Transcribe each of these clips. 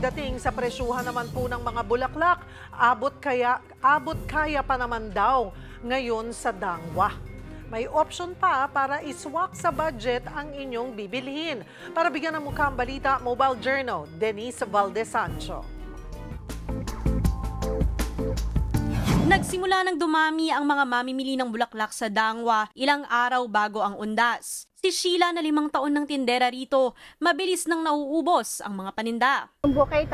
Pagdating sa presyuhan naman po ng mga bulaklak, abot kaya pa naman daw ngayon sa Dangwa. May option pa para iswak sa budget ang inyong bibilhin. Para bigyan ng mukha ang balita, Mobile Journal, Denise Valdez Sancho. Nagsimula ng dumami ang mga mamimili ng bulaklak sa Dangwa ilang araw bago ang undas. Si Sheila na 5 taon ng tindera rito, mabilis nang nauubos ang mga paninda. Yung bouquet,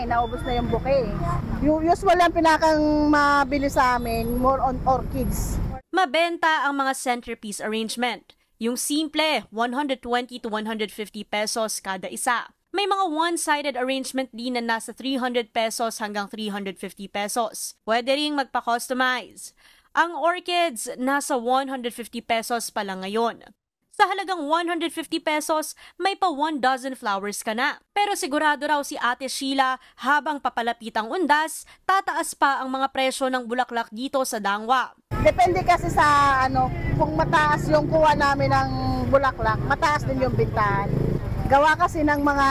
naubos na yung bouquet. Usually ang pinakang mabilis sa amin, more on orchids. Mabenta ang mga centerpiece arrangement. Yung simple, 120 to 150 pesos kada isa. May mga one-sided arrangement din na nasa 300 pesos hanggang 350 pesos. Pwede ring magpa-customize. Ang orchids, nasa 150 pesos pa lang ngayon. Sa halagang 150 pesos, may pa 1 dozen flowers ka na. Pero sigurado raw si Ate Sheila, habang papalapit ang undas, tataas pa ang mga presyo ng bulaklak dito sa Dangwa. Depende kasi sa kung mataas yung kuha namin ng bulaklak, mataas din yung bintahan. Gawa kasi ng mga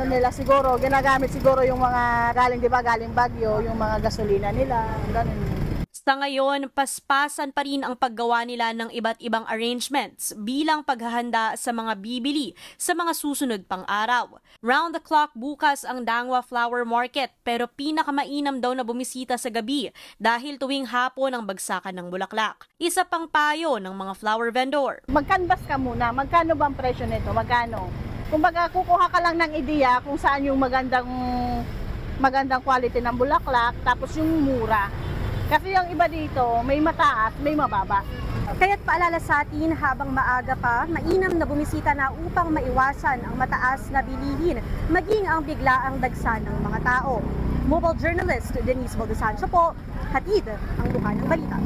nila siguro, ginagamit siguro yung mga galing Baguio, yung mga gasolina nila, ganun. Sa ngayon, paspasan pa rin ang paggawa nila ng iba't ibang arrangements bilang paghahanda sa mga bibili sa mga susunod pang araw. Round the clock bukas ang Dangwa Flower Market, pero pinakamainam daw na bumisita sa gabi dahil tuwing hapon ang bagsakan ng bulaklak. Isa pang payo ng mga flower vendor. Mag-canvas ka muna, magkano ba ang presyo nito, magkano? Kumbaga kukuha ka lang ng ideya kung saan yung magandang quality ng bulaklak, tapos yung mura. Kasi yung iba dito, may mataas, may mababa. Kaya't paalala sa atin habang maaga pa, mainam na bumisita na upang maiwasan ang mataas na bilihin, maging ang biglaang dagsa ng mga tao. Mobile journalist Denise Valdez Sancho po, hatid ang mukha ng balita.